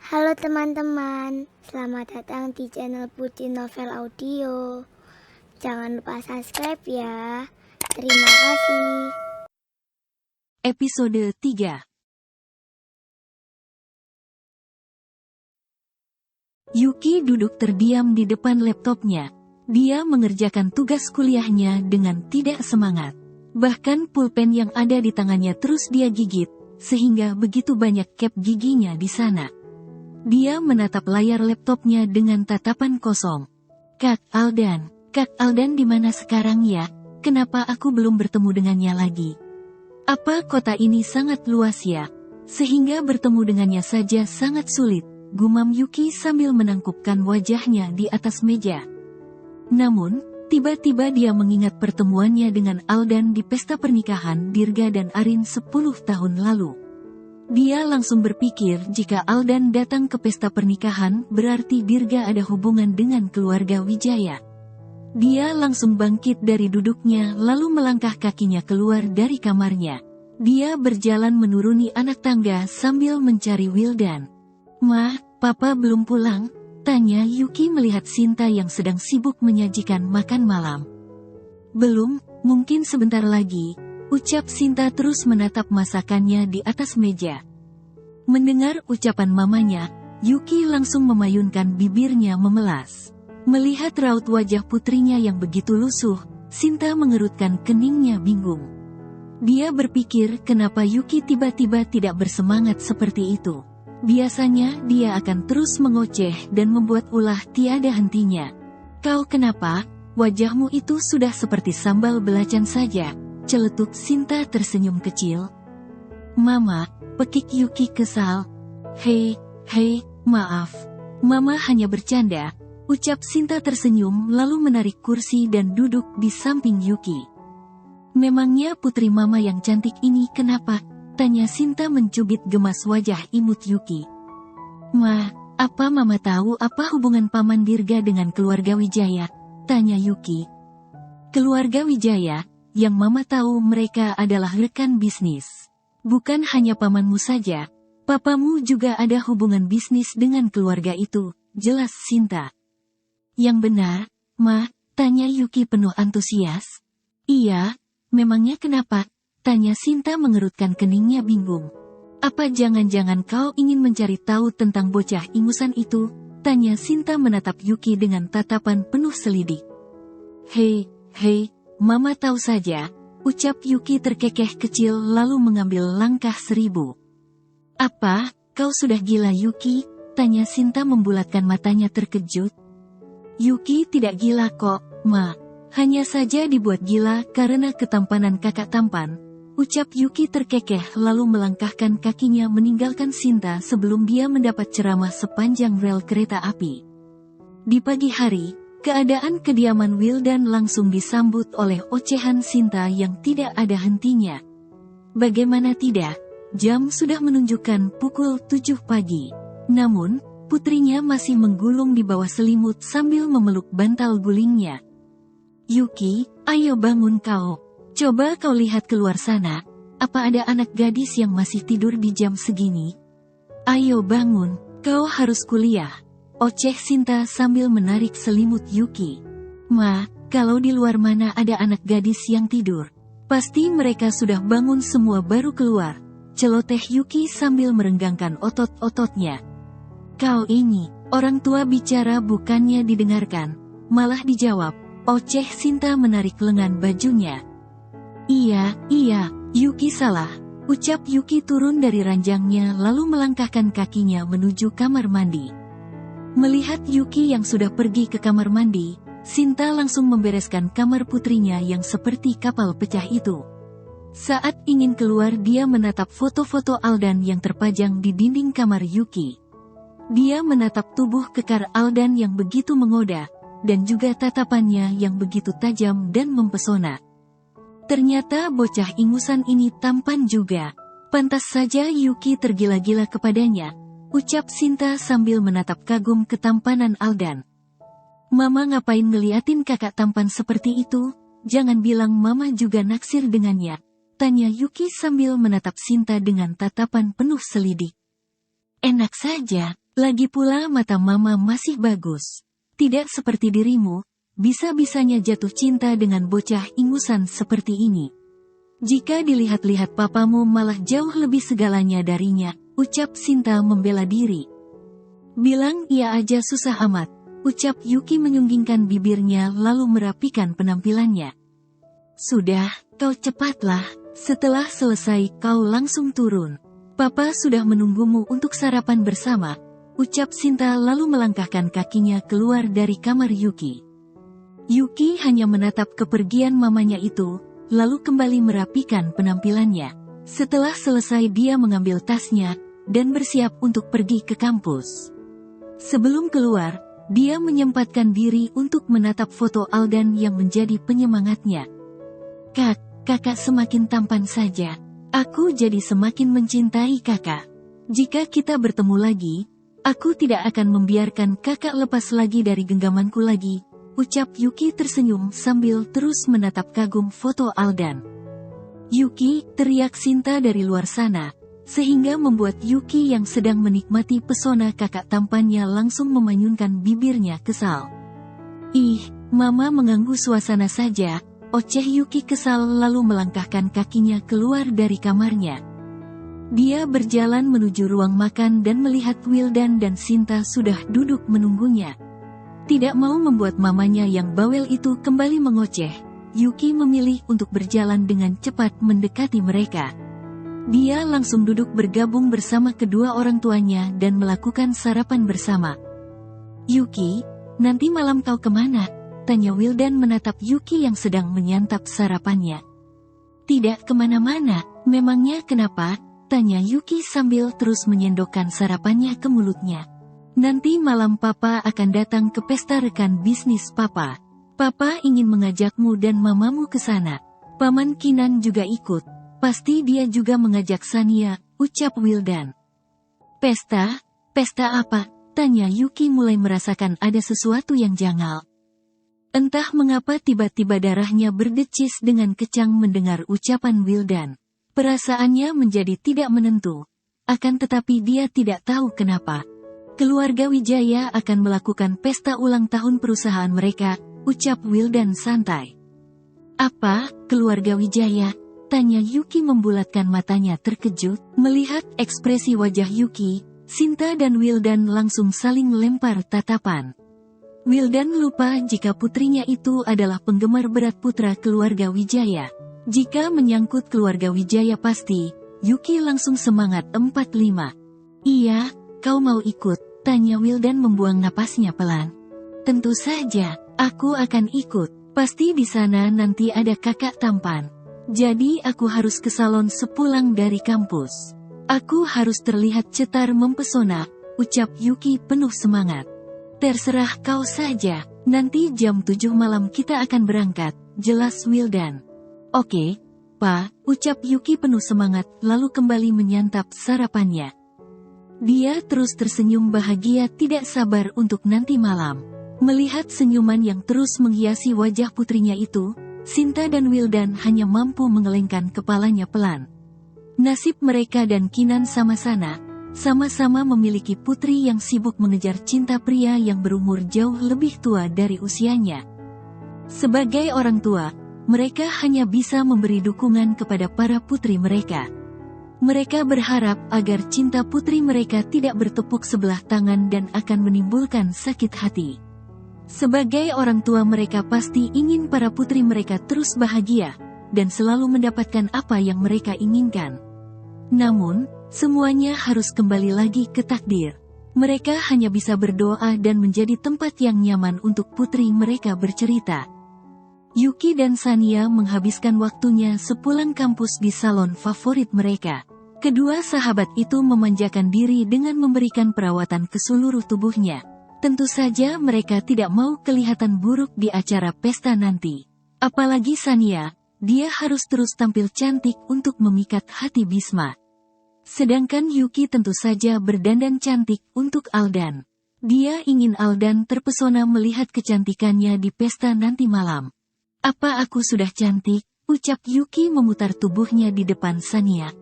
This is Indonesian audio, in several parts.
Halo teman-teman, selamat datang di channel Putri Novel Audio. Jangan lupa subscribe ya. Terima kasih. Episode 3. Yuki duduk terdiam di depan laptopnya. Dia mengerjakan tugas kuliahnya dengan tidak semangat. Bahkan pulpen yang ada di tangannya terus dia gigit, sehingga begitu banyak cap giginya di sana. Dia menatap layar laptopnya dengan tatapan kosong. Kak Aldan di mana sekarang ya? Kenapa aku belum bertemu dengannya lagi? Apa kota ini sangat luas ya? Sehingga bertemu dengannya saja sangat sulit, gumam Yuki sambil menangkupkan wajahnya di atas meja. Namun, tiba-tiba dia mengingat pertemuannya dengan Aldan di pesta pernikahan Dirga dan Arin 10 tahun lalu. Dia langsung berpikir jika Aldan datang ke pesta pernikahan berarti Dirga ada hubungan dengan keluarga Wijaya. Dia langsung bangkit dari duduknya lalu melangkah kakinya keluar dari kamarnya. Dia berjalan menuruni anak tangga sambil mencari Wildan. "Ma, Papa belum pulang?" tanya Yuki melihat Sinta yang sedang sibuk menyajikan makan malam. "Belum, mungkin sebentar lagi," ucap Sinta terus menatap masakannya di atas meja. Mendengar ucapan mamanya, Yuki langsung memayunkan bibirnya memelas. Melihat raut wajah putrinya yang begitu lusuh, Sinta mengerutkan keningnya bingung. Dia berpikir kenapa Yuki tiba-tiba tidak bersemangat seperti itu. Biasanya dia akan terus mengoceh dan membuat ulah tiada hentinya. "Kau kenapa? Wajahmu itu sudah seperti sambal belacan saja," celetuk Sinta tersenyum kecil. "Mama," pekik Yuki kesal. Hei, maaf. Mama hanya bercanda," ucap Sinta tersenyum lalu menarik kursi dan duduk di samping Yuki. "Memangnya putri mama yang cantik ini kenapa?" tanya Sinta mencubit gemas wajah imut Yuki. "Ma, apa mama tahu apa hubungan Paman Dirga dengan keluarga Wijaya?" tanya Yuki. "Keluarga Wijaya, yang mama tahu mereka adalah rekan bisnis. Bukan hanya pamanmu saja, papamu juga ada hubungan bisnis dengan keluarga itu," jelas Sinta. "Yang benar, Ma?" tanya Yuki penuh antusias. "Iya, memangnya kenapa?" tanya Sinta mengerutkan keningnya bingung. "Apa jangan-jangan kau ingin mencari tahu tentang bocah ingusan itu?" tanya Sinta menatap Yuki dengan tatapan penuh selidik. Hei, Mama tahu saja," ucap Yuki terkekeh kecil lalu mengambil langkah 1000. "Apa, kau sudah gila Yuki?" tanya Sinta membulatkan matanya terkejut. "Yuki tidak gila kok, Ma. Hanya saja dibuat gila karena ketampanan kakak tampan," ucap Yuki terkekeh lalu melangkahkan kakinya meninggalkan Sinta sebelum dia mendapat ceramah sepanjang rel kereta api. Di pagi hari, keadaan kediaman Wildan langsung disambut oleh ocehan Sinta yang tidak ada hentinya. Bagaimana tidak, jam sudah menunjukkan pukul 7 pagi. Namun, putrinya masih menggulung di bawah selimut sambil memeluk bantal gulingnya. "Yuki, ayo bangun kau. Coba kau lihat keluar sana, apa ada anak gadis yang masih tidur di jam segini? Ayo bangun, kau harus kuliah," oceh Sinta sambil menarik selimut Yuki. "Ma, kalau di luar mana ada anak gadis yang tidur? Pasti mereka sudah bangun semua baru keluar," celoteh Yuki sambil merenggangkan otot-ototnya. "Kau ini, orang tua bicara bukannya didengarkan, malah dijawab," oceh Sinta menarik lengan bajunya. Iya, Yuki salah," ucap Yuki turun dari ranjangnya lalu melangkahkan kakinya menuju kamar mandi. Melihat Yuki yang sudah pergi ke kamar mandi, Sinta langsung membereskan kamar putrinya yang seperti kapal pecah itu. Saat ingin keluar dia menatap foto-foto Aldan yang terpajang di dinding kamar Yuki. Dia menatap tubuh kekar Aldan yang begitu menggoda, dan juga tatapannya yang begitu tajam dan mempesona. Ternyata bocah ingusan ini tampan juga. Pantas saja Yuki tergila-gila kepadanya, ucap Sinta sambil menatap kagum ketampanan Aldan. "Mama ngapain ngeliatin kakak tampan seperti itu? Jangan bilang mama juga naksir dengannya," tanya Yuki sambil menatap Sinta dengan tatapan penuh selidik. "Enak saja, Lagi pula mata mama masih bagus. Tidak seperti dirimu, bisa-bisanya jatuh cinta dengan bocah ingusan seperti ini. Jika dilihat-lihat papamu malah jauh lebih segalanya darinya, ucap Sinta membela diri. Bilang iya aja susah amat, ucap Yuki menyunggingkan bibirnya lalu merapikan penampilannya. Sudah, kau cepatlah, setelah selesai kau langsung turun. Papa sudah menunggumu untuk sarapan bersama, ucap Sinta lalu melangkahkan kakinya keluar dari kamar Yuki. Yuki hanya menatap kepergian mamanya itu, lalu kembali merapikan penampilannya. Setelah selesai dia mengambil tasnya, dan bersiap untuk pergi ke kampus. Sebelum keluar, dia menyempatkan diri untuk menatap foto Aldan yang menjadi penyemangatnya. Kakak semakin tampan saja. Aku jadi semakin mencintai kakak. Jika kita bertemu lagi, aku tidak akan membiarkan kakak lepas lagi dari genggamanku lagi, ucap Yuki tersenyum sambil terus menatap kagum foto Aldan. Yuki, teriak Sinta dari luar sana, sehingga membuat Yuki yang sedang menikmati pesona kakak tampannya langsung memanyunkan bibirnya kesal. Ih, mama mengganggu suasana saja, oceh Yuki kesal lalu melangkahkan kakinya keluar dari kamarnya. Dia berjalan menuju ruang makan dan melihat Wildan dan Sinta sudah duduk menunggunya. Tidak mau membuat mamanya yang bawel itu kembali mengoceh, Yuki memilih untuk berjalan dengan cepat mendekati mereka. Dia langsung duduk bergabung bersama kedua orang tuanya dan melakukan sarapan bersama. Yuki, nanti malam kau kemana? Tanya Wildan menatap Yuki yang sedang menyantap sarapannya. Tidak kemana-mana, memangnya kenapa? Tanya Yuki sambil terus menyendokkan sarapannya ke mulutnya. Nanti malam papa akan datang ke pesta rekan bisnis papa. Papa ingin mengajakmu dan mamamu ke sana. Paman Kinan juga ikut. Pasti dia juga mengajak Sania, ucap Wildan. Pesta? Pesta apa? Tanya Yuki mulai merasakan ada sesuatu yang janggal. Entah mengapa tiba-tiba darahnya berdecis dengan kecang mendengar ucapan Wildan. Perasaannya menjadi tidak menentu. Akan tetapi dia tidak tahu kenapa. Keluarga Wijaya akan melakukan pesta ulang tahun perusahaan mereka, ucap Wildan santai. Apa, keluarga Wijaya? Tanya Yuki membulatkan matanya terkejut. Melihat ekspresi wajah Yuki, Sinta dan Wildan langsung saling lempar tatapan. Wildan lupa jika putrinya itu adalah penggemar berat putra keluarga Wijaya. Jika menyangkut keluarga Wijaya pasti, Yuki langsung semangat 45. Iya, kau mau ikut? Tanya Wildan membuang napasnya pelan. Tentu saja, aku akan ikut. Pasti di sana nanti ada kakak tampan. Jadi aku harus ke salon sepulang dari kampus. Aku harus terlihat cetar mempesona, ucap Yuki penuh semangat. Terserah kau saja, nanti jam 7 malam kita akan berangkat, jelas Wildan. Oke, Pa, ucap Yuki penuh semangat lalu kembali menyantap sarapannya. Dia terus tersenyum bahagia tidak sabar untuk nanti malam. Melihat senyuman yang terus menghiasi wajah putrinya itu, Sinta dan Wildan hanya mampu menggelengkan kepalanya pelan. Nasib mereka dan Kinan sama-sama memiliki putri yang sibuk mengejar cinta pria yang berumur jauh lebih tua dari usianya. Sebagai orang tua, mereka hanya bisa memberi dukungan kepada para putri mereka. Mereka berharap agar cinta putri mereka tidak bertepuk sebelah tangan dan akan menimbulkan sakit hati. Sebagai orang tua mereka pasti ingin para putri mereka terus bahagia, dan selalu mendapatkan apa yang mereka inginkan. Namun, semuanya harus kembali lagi ke takdir. Mereka hanya bisa berdoa dan menjadi tempat yang nyaman untuk putri mereka bercerita. Yuki dan Sania menghabiskan waktunya sepulang kampus di salon favorit mereka. Kedua sahabat itu memanjakan diri dengan memberikan perawatan ke seluruh tubuhnya. Tentu saja mereka tidak mau kelihatan buruk di acara pesta nanti. Apalagi Sania, dia harus terus tampil cantik untuk memikat hati Bisma. Sedangkan Yuki tentu saja berdandan cantik untuk Aldan. Dia ingin Aldan terpesona melihat kecantikannya di pesta nanti malam. Apa aku sudah cantik? Ucap Yuki memutar tubuhnya di depan Sania.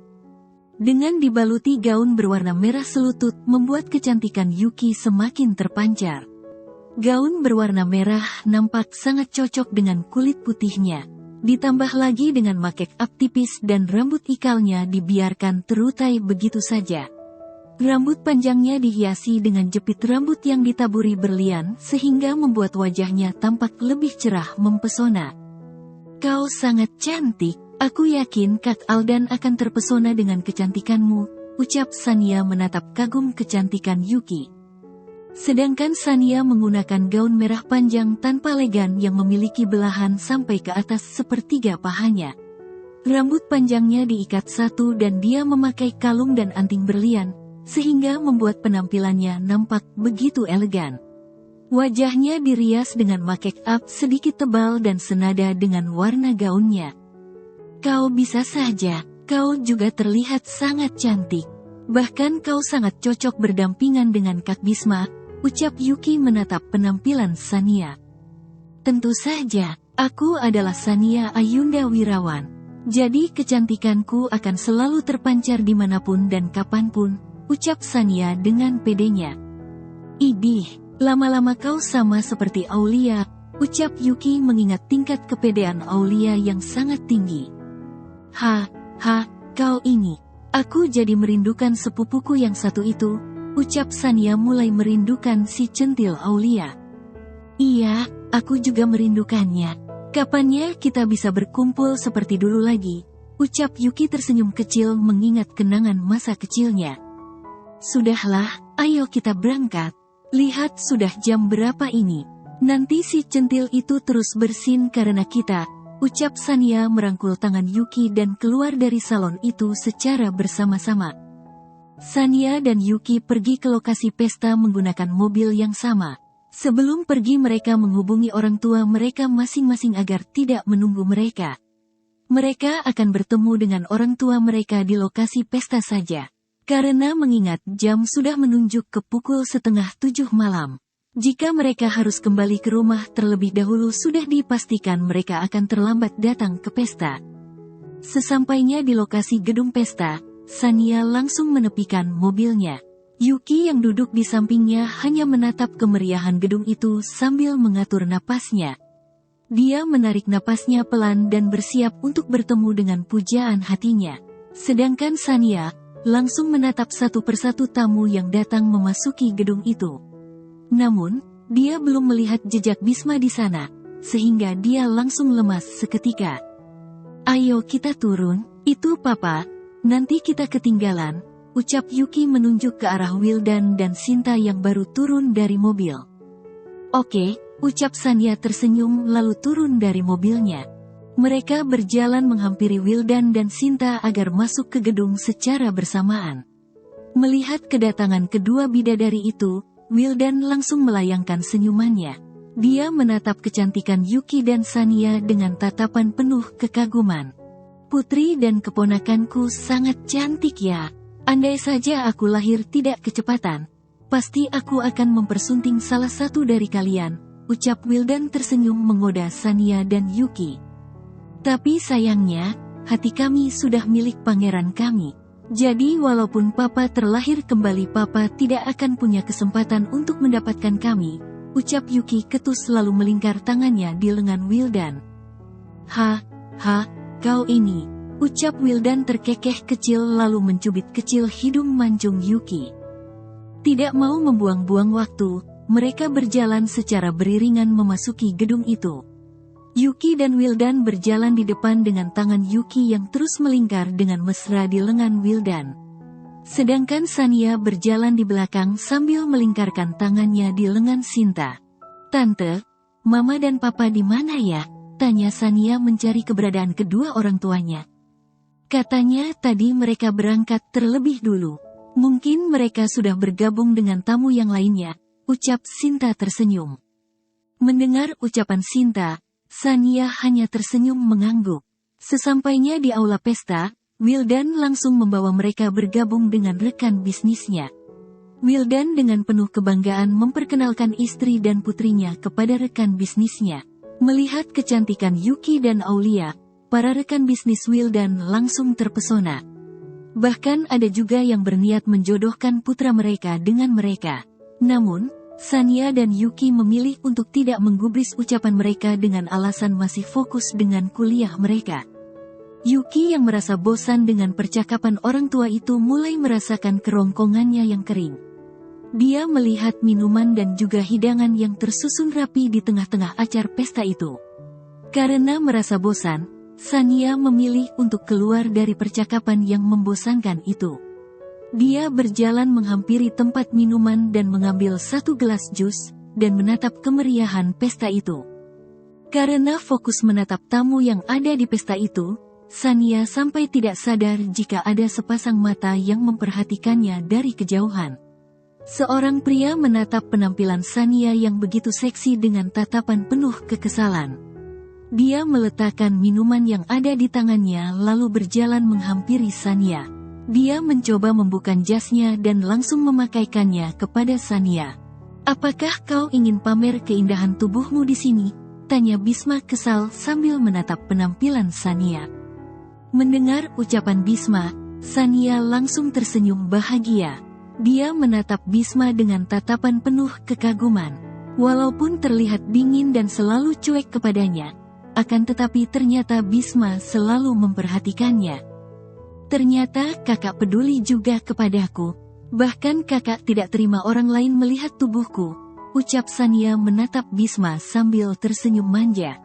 Dengan dibaluti gaun berwarna merah selutut membuat kecantikan Yuki semakin terpancar. Gaun berwarna merah nampak sangat cocok dengan kulit putihnya. Ditambah lagi dengan make up tipis dan rambut ikalnya dibiarkan terutai begitu saja. Rambut panjangnya dihiasi dengan jepit rambut yang ditaburi berlian sehingga membuat wajahnya tampak lebih cerah mempesona. Kau sangat cantik. Aku yakin Kak Aldan akan terpesona dengan kecantikanmu, ucap Sania menatap kagum kecantikan Yuki. Sedangkan Sania menggunakan gaun merah panjang tanpa legan yang memiliki belahan sampai ke atas sepertiga pahanya. Rambut panjangnya diikat satu dan dia memakai kalung dan anting berlian, sehingga membuat penampilannya nampak begitu elegan. Wajahnya dirias dengan make up sedikit tebal dan senada dengan warna gaunnya. Kau bisa saja, kau juga terlihat sangat cantik. Bahkan kau sangat cocok berdampingan dengan Kak Bisma, ucap Yuki menatap penampilan Sania. Tentu saja, aku adalah Sania Ayunda Wirawan. Jadi kecantikanku akan selalu terpancar dimanapun dan kapanpun, ucap Sania dengan pedenya. Idih, lama-lama kau sama seperti Aulia, ucap Yuki mengingat tingkat kepedean Aulia yang sangat tinggi. Kau ini. Aku jadi merindukan sepupuku yang satu itu, ucap Sania mulai merindukan si centil Aulia. Iya, aku juga merindukannya. Kapannya kita bisa berkumpul seperti dulu lagi, ucap Yuki tersenyum kecil mengingat kenangan masa kecilnya. Sudahlah, ayo kita berangkat. Lihat sudah jam berapa ini. Nanti si centil itu terus bersin karena kita, ucap Sania merangkul tangan Yuki dan keluar dari salon itu secara bersama-sama. Sania dan Yuki pergi ke lokasi pesta menggunakan mobil yang sama. Sebelum pergi mereka menghubungi orang tua mereka masing-masing agar tidak menunggu mereka. Mereka akan bertemu dengan orang tua mereka di lokasi pesta saja. Karena mengingat jam sudah menunjuk ke pukul 6:30 malam. Jika mereka harus kembali ke rumah terlebih dahulu sudah dipastikan mereka akan terlambat datang ke pesta. Sesampainya di lokasi gedung pesta, Sania langsung menepikan mobilnya. Yuki yang duduk di sampingnya hanya menatap kemeriahan gedung itu sambil mengatur napasnya. Dia menarik napasnya pelan dan bersiap untuk bertemu dengan pujaan hatinya. Sedangkan Sania langsung menatap satu persatu tamu yang datang memasuki gedung itu. Namun, dia belum melihat jejak Bisma di sana, sehingga dia langsung lemas seketika. Ayo kita turun, itu papa, nanti kita ketinggalan, ucap Yuki menunjuk ke arah Wildan dan Sinta yang baru turun dari mobil. Oke, ucap Sania tersenyum lalu turun dari mobilnya. Mereka berjalan menghampiri Wildan dan Sinta agar masuk ke gedung secara bersamaan. Melihat kedatangan kedua bidadari itu, Wildan langsung melayangkan senyumannya. Dia menatap kecantikan Yuki dan Sania dengan tatapan penuh kekaguman. Putri dan keponakanku sangat cantik ya. Andai saja aku lahir tidak kecepatan, pasti aku akan mempersunting salah satu dari kalian, ucap Wildan tersenyum menggoda Sania dan Yuki. Tapi sayangnya, hati kami sudah milik pangeran kami. Jadi walaupun papa terlahir kembali papa tidak akan punya kesempatan untuk mendapatkan kami, ucap Yuki ketus lalu melingkar tangannya di lengan Wildan. Kau ini, ucap Wildan terkekeh kecil lalu mencubit kecil hidung mancung Yuki. Tidak mau membuang-buang waktu, mereka berjalan secara beriringan memasuki gedung itu. Yuki dan Wildan berjalan di depan dengan tangan Yuki yang terus melingkar dengan mesra di lengan Wildan. Sedangkan Sania berjalan di belakang sambil melingkarkan tangannya di lengan Sinta. Tante, Mama dan Papa di mana ya? Tanya Sania mencari keberadaan kedua orang tuanya. Katanya tadi mereka berangkat terlebih dulu. Mungkin mereka sudah bergabung dengan tamu yang lainnya, ucap Sinta tersenyum. Mendengar ucapan Sinta, Sania hanya tersenyum mengangguk. Sesampainya di aula pesta, Wildan langsung membawa mereka bergabung dengan rekan bisnisnya. Wildan dengan penuh kebanggaan memperkenalkan istri dan putrinya kepada rekan bisnisnya. Melihat kecantikan Yuki dan Aulia, para rekan bisnis Wildan langsung terpesona. Bahkan ada juga yang berniat menjodohkan putra mereka dengan mereka. Namun, Sania dan Yuki memilih untuk tidak menggubris ucapan mereka dengan alasan masih fokus dengan kuliah mereka. Yuki yang merasa bosan dengan percakapan orang tua itu mulai merasakan kerongkongannya yang kering. Dia melihat minuman dan juga hidangan yang tersusun rapi di tengah-tengah acara pesta itu. Karena merasa bosan, Sania memilih untuk keluar dari percakapan yang membosankan itu. Dia berjalan menghampiri tempat minuman dan mengambil satu gelas jus, dan menatap kemeriahan pesta itu. Karena fokus menatap tamu yang ada di pesta itu, Sania sampai tidak sadar jika ada sepasang mata yang memperhatikannya dari kejauhan. Seorang pria menatap penampilan Sania yang begitu seksi dengan tatapan penuh kekesalan. Dia meletakkan minuman yang ada di tangannya lalu berjalan menghampiri Sania. Dia mencoba membuka jasnya dan langsung memakaikannya kepada Sania. "Apakah kau ingin pamer keindahan tubuhmu di sini?" tanya Bisma kesal sambil menatap penampilan Sania. Mendengar ucapan Bisma, Sania langsung tersenyum bahagia. Dia menatap Bisma dengan tatapan penuh kekaguman. Walaupun terlihat dingin dan selalu cuek kepadanya, akan tetapi ternyata Bisma selalu memperhatikannya. "Ternyata kakak peduli juga kepadaku. Bahkan kakak tidak terima orang lain melihat tubuhku," ucap Sania menatap Bisma sambil tersenyum manja.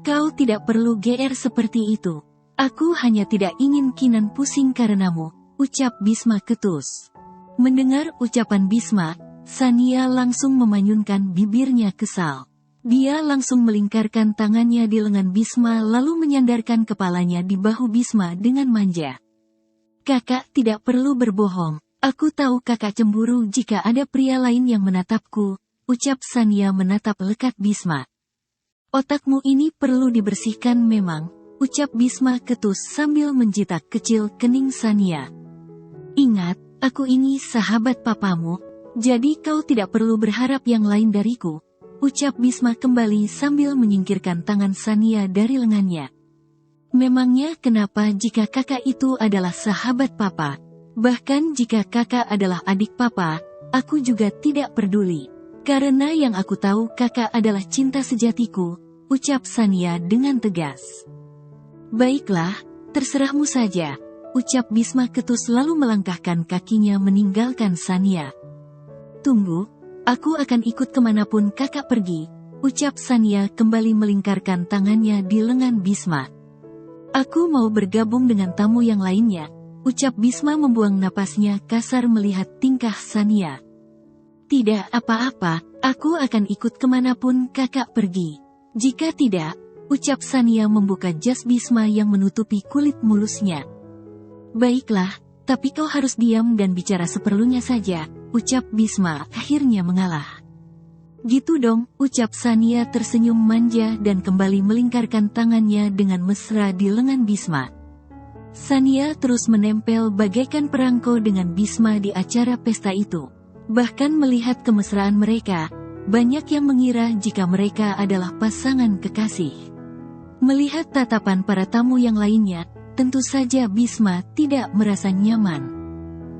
"Kau tidak perlu GR seperti itu. Aku hanya tidak ingin Kinan pusing karenamu," ucap Bisma ketus. Mendengar ucapan Bisma, Sania langsung memanyunkan bibirnya kesal. Dia langsung melingkarkan tangannya di lengan Bisma lalu menyandarkan kepalanya di bahu Bisma dengan manja. "Kakak tidak perlu berbohong. Aku tahu kakak cemburu jika ada pria lain yang menatapku," ucap Sania menatap lekat Bisma. "Otakmu ini perlu dibersihkan memang," ucap Bisma ketus sambil menjitak kecil kening Sania. "Ingat, aku ini sahabat papamu, jadi kau tidak perlu berharap yang lain dariku," ucap Bisma kembali sambil menyingkirkan tangan Sania dari lengannya. "Memangnya kenapa jika kakak itu adalah sahabat papa? Bahkan jika kakak adalah adik papa, aku juga tidak peduli. Karena yang aku tahu kakak adalah cinta sejatiku," ucap Sania dengan tegas. "Baiklah, terserahmu saja," ucap Bisma ketus lalu melangkahkan kakinya meninggalkan Sania. "Tunggu, aku akan ikut kemanapun kakak pergi," ucap Sania kembali melingkarkan tangannya di lengan Bisma. "Aku mau bergabung dengan tamu yang lainnya," ucap Bisma membuang napasnya kasar melihat tingkah Sania. "Tidak apa-apa, aku akan ikut kemanapun kakak pergi." "Jika tidak," ucap Sania membuka jas Bisma yang menutupi kulit mulusnya. "Baiklah, tapi kau harus diam dan bicara seperlunya saja," ucap Bisma akhirnya mengalah. "Gitu dong," ucap Sania tersenyum manja dan kembali melingkarkan tangannya dengan mesra di lengan Bisma. Sania terus menempel bagaikan perangko dengan Bisma di acara pesta itu. Bahkan melihat kemesraan mereka, banyak yang mengira jika mereka adalah pasangan kekasih. Melihat tatapan para tamu yang lainnya, tentu saja Bisma tidak merasa nyaman.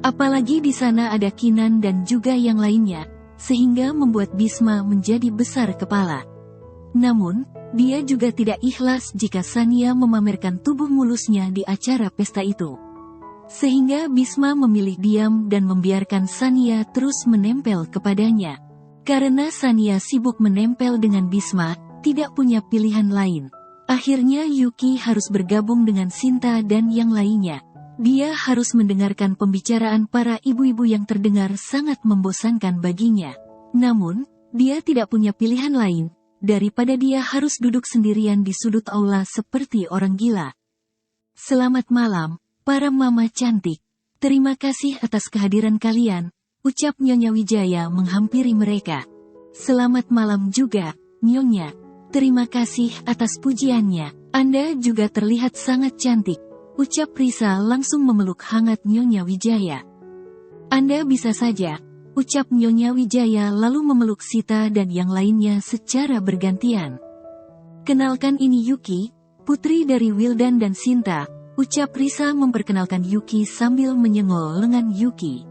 Apalagi di sana ada Kinan dan juga yang lainnya, sehingga membuat Bisma menjadi besar kepala. Namun, dia juga tidak ikhlas jika Sania memamerkan tubuh mulusnya di acara pesta itu. Sehingga Bisma memilih diam dan membiarkan Sania terus menempel kepadanya. Karena Sania sibuk menempel dengan Bisma, tidak punya pilihan lain. Akhirnya Yuki harus bergabung dengan Sinta dan yang lainnya. Dia harus mendengarkan pembicaraan para ibu-ibu yang terdengar sangat membosankan baginya. Namun, dia tidak punya pilihan lain, daripada dia harus duduk sendirian di sudut aula seperti orang gila. "Selamat malam, para mama cantik. Terima kasih atas kehadiran kalian," ucap Nyonya Wijaya menghampiri mereka. "Selamat malam juga, Nyonya. Terima kasih atas pujiannya. Anda juga terlihat sangat cantik," ucap Risa langsung memeluk hangat Nyonya Wijaya. "Anda bisa saja," ucap Nyonya Wijaya lalu memeluk Sita dan yang lainnya secara bergantian. "Kenalkan ini Yuki, putri dari Wildan dan Sinta," ucap Risa memperkenalkan Yuki sambil menyengol lengan Yuki.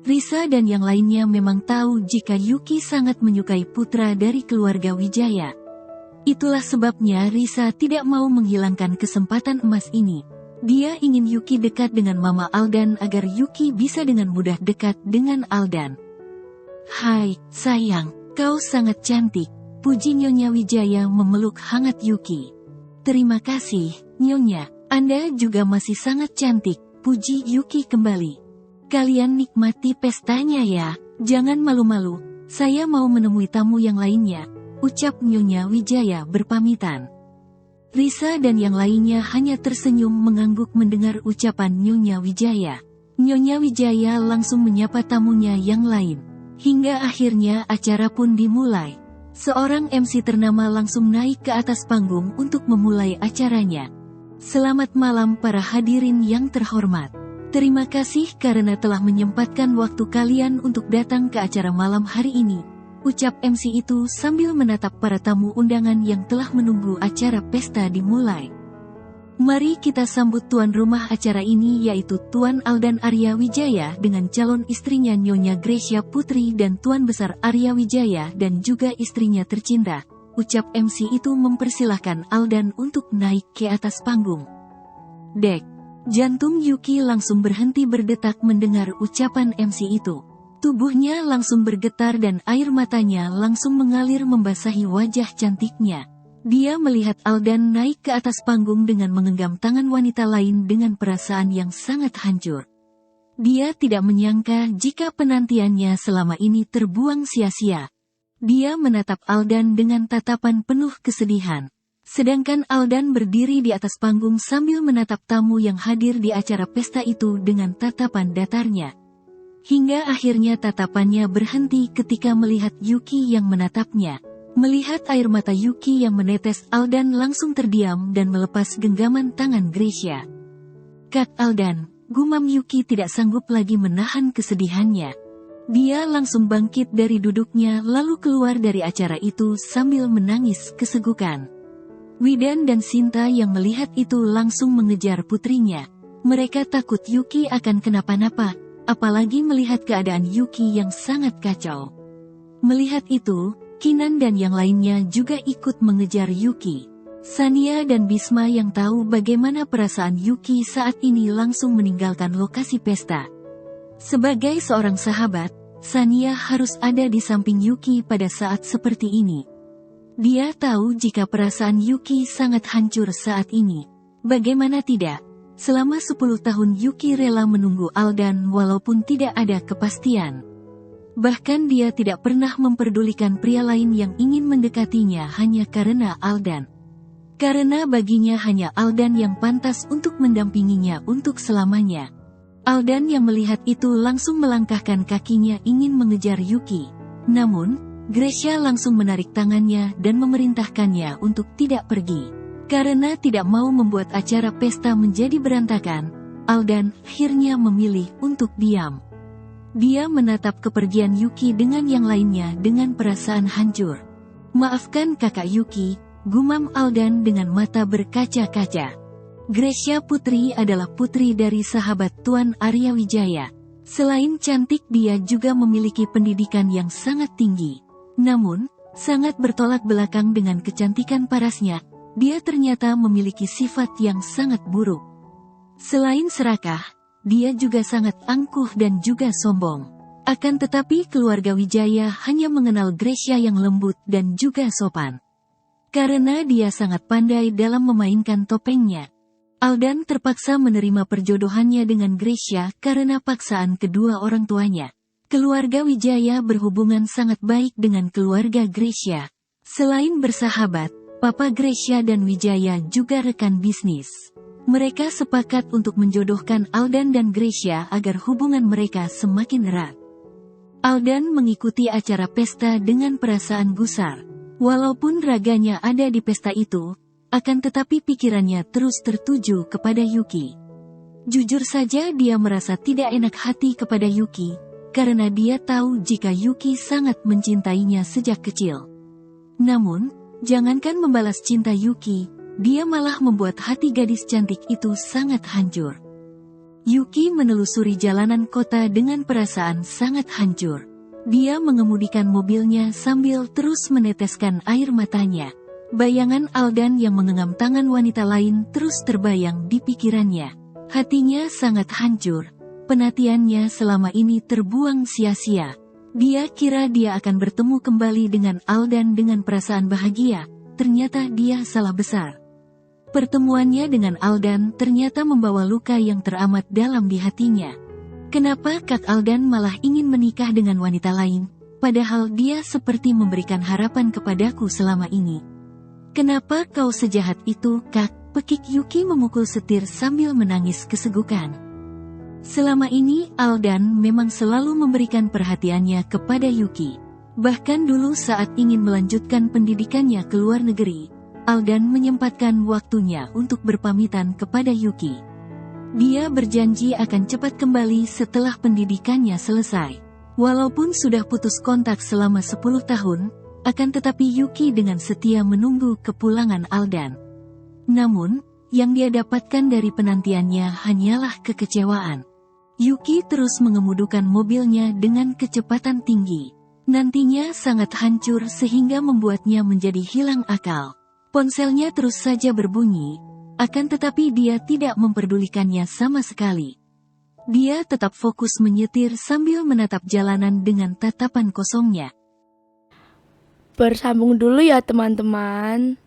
Risa dan yang lainnya memang tahu jika Yuki sangat menyukai putra dari keluarga Wijaya. Itulah sebabnya Risa tidak mau menghilangkan kesempatan emas ini. Dia ingin Yuki dekat dengan Mama Aldan agar Yuki bisa dengan mudah dekat dengan Aldan. "Hai, sayang, kau sangat cantik," puji Nyonya Wijaya memeluk hangat Yuki. "Terima kasih, Nyonya. Anda juga masih sangat cantik," puji Yuki kembali. "Kalian nikmati pestanya ya, jangan malu-malu, saya mau menemui tamu yang lainnya," ucap Nyonya Wijaya berpamitan. Risa dan yang lainnya hanya tersenyum mengangguk mendengar ucapan Nyonya Wijaya. Nyonya Wijaya langsung menyapa tamunya yang lain. Hingga akhirnya acara pun dimulai. Seorang MC ternama langsung naik ke atas panggung untuk memulai acaranya. "Selamat malam para hadirin yang terhormat. Terima kasih karena telah menyempatkan waktu kalian untuk datang ke acara malam hari ini," ucap MC itu sambil menatap para tamu undangan yang telah menunggu acara pesta dimulai. "Mari kita sambut tuan rumah acara ini yaitu Tuan Aldan Arya Wijaya dengan calon istrinya Nyonya Gracia Putri dan Tuan Besar Arya Wijaya dan juga istrinya tercinta," ucap MC itu mempersilahkan Aldan untuk naik ke atas panggung. Dek. Jantung Yuki langsung berhenti berdetak mendengar ucapan MC itu. Tubuhnya langsung bergetar dan air matanya langsung mengalir membasahi wajah cantiknya. Dia melihat Aldan naik ke atas panggung dengan menggenggam tangan wanita lain dengan perasaan yang sangat hancur. Dia tidak menyangka jika penantiannya selama ini terbuang sia-sia. Dia menatap Aldan dengan tatapan penuh kesedihan. Sedangkan Aldan berdiri di atas panggung sambil menatap tamu yang hadir di acara pesta itu dengan tatapan datarnya. Hingga akhirnya tatapannya berhenti ketika melihat Yuki yang menatapnya. Melihat air mata Yuki yang menetes, Aldan langsung terdiam dan melepas genggaman tangan Gracia. "Kak Aldan," gumam Yuki tidak sanggup lagi menahan kesedihannya. Dia langsung bangkit dari duduknya lalu keluar dari acara itu sambil menangis kesegukan. Widan dan Sinta yang melihat itu langsung mengejar putrinya. Mereka takut Yuki akan kenapa-napa, apalagi melihat keadaan Yuki yang sangat kacau. Melihat itu, Kinan dan yang lainnya juga ikut mengejar Yuki. Sania dan Bisma yang tahu bagaimana perasaan Yuki saat ini langsung meninggalkan lokasi pesta. Sebagai seorang sahabat, Sania harus ada di samping Yuki pada saat seperti ini. Dia tahu jika perasaan Yuki sangat hancur saat ini. Bagaimana tidak? Selama 10 tahun Yuki rela menunggu Aldan walaupun tidak ada kepastian. Bahkan dia tidak pernah memperdulikan pria lain yang ingin mendekatinya hanya karena Aldan. Karena baginya hanya Aldan yang pantas untuk mendampinginya untuk selamanya. Aldan yang melihat itu langsung melangkahkan kakinya ingin mengejar Yuki. Namun, Gracia langsung menarik tangannya dan memerintahkannya untuk tidak pergi. Karena tidak mau membuat acara pesta menjadi berantakan, Aldan akhirnya memilih untuk diam. Dia menatap kepergian Yuki dengan yang lainnya dengan perasaan hancur. "Maafkan kakak Yuki," gumam Aldan dengan mata berkaca-kaca. Gracia Putri adalah putri dari sahabat Tuan Arya Wijaya. Selain cantik, dia juga memiliki pendidikan yang sangat tinggi. Namun, sangat bertolak belakang dengan kecantikan parasnya, dia ternyata memiliki sifat yang sangat buruk. Selain serakah, dia juga sangat angkuh dan juga sombong. Akan tetapi keluarga Wijaya hanya mengenal Gracia yang lembut dan juga sopan. Karena dia sangat pandai dalam memainkan topengnya, Aldan terpaksa menerima perjodohannya dengan Gracia karena paksaan kedua orang tuanya. Keluarga Wijaya berhubungan sangat baik dengan keluarga Gracia. Selain bersahabat, Papa Gracia dan Wijaya juga rekan bisnis. Mereka sepakat untuk menjodohkan Aldan dan Gracia agar hubungan mereka semakin erat. Aldan mengikuti acara pesta dengan perasaan gusar. Walaupun raganya ada di pesta itu, akan tetapi pikirannya terus tertuju kepada Yuki. Jujur saja dia merasa tidak enak hati kepada Yuki, karena dia tahu jika Yuki sangat mencintainya sejak kecil. Namun, jangankan membalas cinta Yuki, dia malah membuat hati gadis cantik itu sangat hancur. Yuki menelusuri jalanan kota dengan perasaan sangat hancur. Dia mengemudikan mobilnya sambil terus meneteskan air matanya. Bayangan Aldan yang mengenggam tangan wanita lain terus terbayang di pikirannya. Hatinya sangat hancur. Penantiannya selama ini terbuang sia-sia. Dia kira dia akan bertemu kembali dengan Aldan dengan perasaan bahagia. Ternyata dia salah besar. Pertemuannya dengan Aldan ternyata membawa luka yang teramat dalam di hatinya. Kenapa Kak Aldan malah ingin menikah dengan wanita lain, padahal dia seperti memberikan harapan kepadaku selama ini? Kenapa kau sejahat itu, Kak? Pekik Yuki memukul setir sambil menangis kesegukan. Selama ini Aldan memang selalu memberikan perhatiannya kepada Yuki. Bahkan dulu saat ingin melanjutkan pendidikannya ke luar negeri, Aldan menyempatkan waktunya untuk berpamitan kepada Yuki. Dia berjanji akan cepat kembali setelah pendidikannya selesai. Walaupun sudah putus kontak selama 10 tahun, akan tetapi Yuki dengan setia menunggu kepulangan Aldan. Namun, yang dia dapatkan dari penantiannya hanyalah kekecewaan. Yuki terus mengemudikan mobilnya dengan kecepatan tinggi. Nantinya sangat hancur sehingga membuatnya menjadi hilang akal. Ponselnya terus saja berbunyi, akan tetapi dia tidak memperdulikannya sama sekali. Dia tetap fokus menyetir sambil menatap jalanan dengan tatapan kosongnya. Bersambung dulu ya teman-teman.